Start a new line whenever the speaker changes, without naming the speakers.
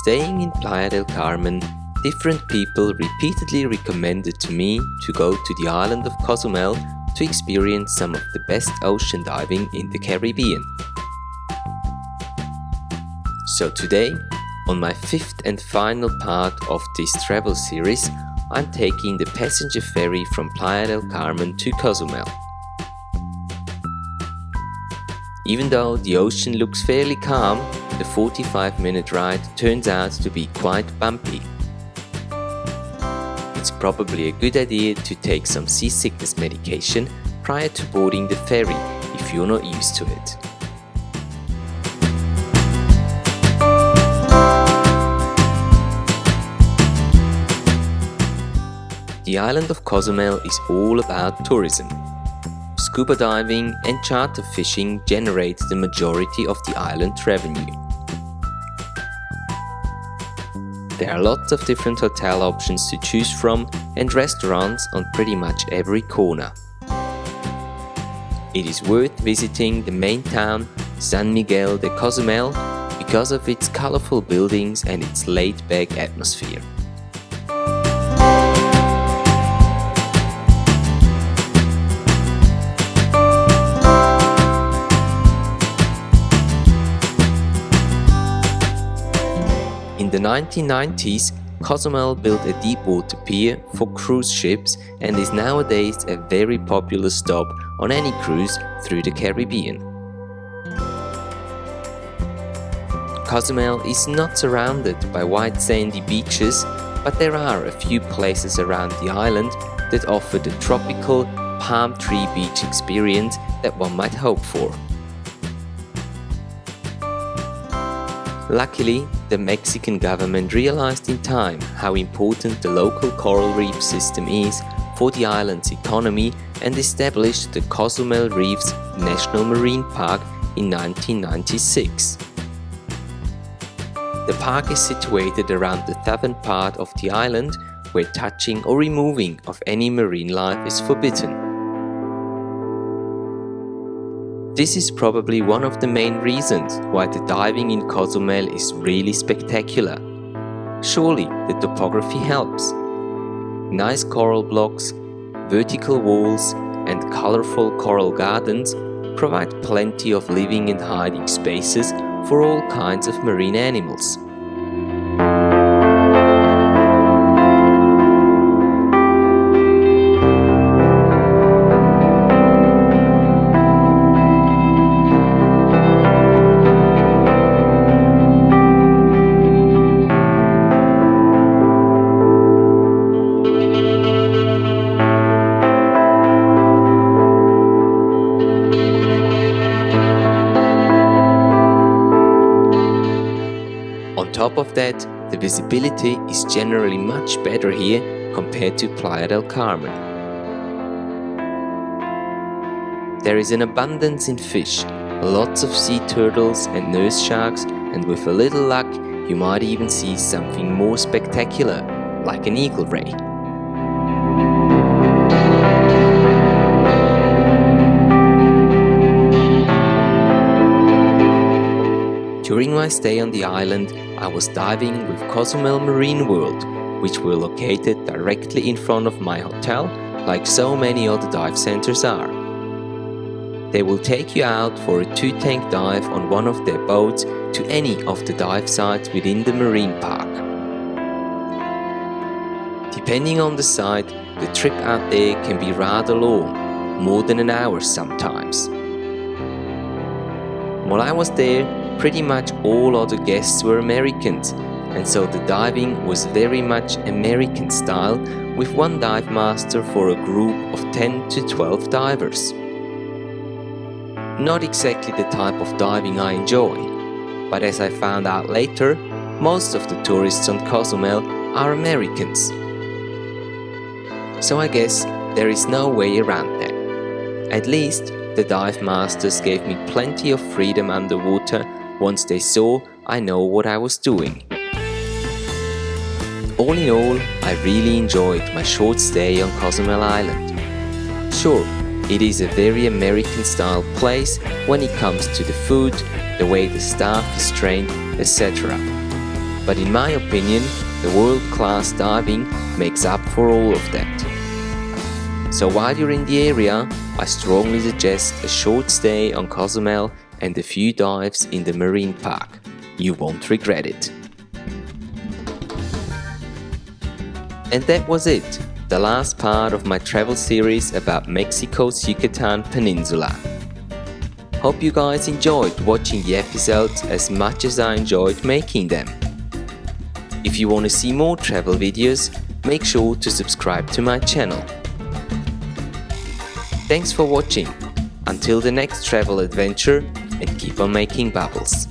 staying in Playa del Carmen, different people repeatedly recommended to me to go to the island of Cozumel to experience some of the best ocean diving in the Caribbean. So today, on my fifth and final part of this travel series, I'm taking the passenger ferry from Playa del Carmen to Cozumel. Even though the ocean looks fairly calm, the 45-minute ride turns out to be quite bumpy. It's probably a good idea to take some seasickness medication prior to boarding the ferry if you're not used to it. The island of Cozumel is all about tourism. Scuba diving and charter fishing generate the majority of the island's revenue. There are lots of different hotel options to choose from and restaurants on pretty much every corner. It is worth visiting the main town, San Miguel de Cozumel, because of its colorful buildings and its laid-back atmosphere. In the 1990s, Cozumel built a deep-water pier for cruise ships and is nowadays a very popular stop on any cruise through the Caribbean. Cozumel is not surrounded by white sandy beaches, but there are a few places around the island that offer the tropical palm tree beach experience that one might hope for. Luckily, the Mexican government realized in time how important the local coral reef system is for the island's economy and established the Cozumel Reefs National Marine Park in 1996. The park is situated around the southern part of the island, where touching or removing of any marine life is forbidden. This is probably one of the main reasons why the diving in Cozumel is really spectacular. Surely the topography helps. Nice coral blocks, vertical walls, and colorful coral gardens provide plenty of living and hiding spaces for all kinds of marine animals. On top of that, the visibility is generally much better here compared to Playa del Carmen. There is an abundance in fish, lots of sea turtles and nurse sharks, and with a little luck you might even see something more spectacular, like an eagle ray. During my stay on the island, I was diving with Cozumel Marine World, which were located directly in front of my hotel, like so many other dive centers are. They will take you out for a 2-tank dive on one of their boats to any of the dive sites within the marine park. Depending on the site, the trip out there can be rather long, more than an hour sometimes. While I was there, pretty much all other guests were Americans, and so the diving was very much American style, with one dive master for a group of 10 to 12 divers. Not exactly the type of diving I enjoy, but as I found out later, most of the tourists on Cozumel are Americans. So I guess there is no way around that. At least the dive masters gave me plenty of freedom underwater once they saw I know what I was doing. All in all, I really enjoyed my short stay on Cozumel Island. Sure, it is a very American-style place when it comes to the food, the way the staff is trained, etc. but in my opinion, the world-class diving makes up for all of that. So while you're in the area, I strongly suggest a short stay on Cozumel and a few dives in the marine park. You won't regret it. And that was it, the last part of my travel series about Mexico's Yucatan Peninsula. Hope you guys enjoyed watching the episodes as much as I enjoyed making them. If you want to see more travel videos, make sure to subscribe to my channel. Thanks for watching. Until the next travel adventure, and keep on making bubbles.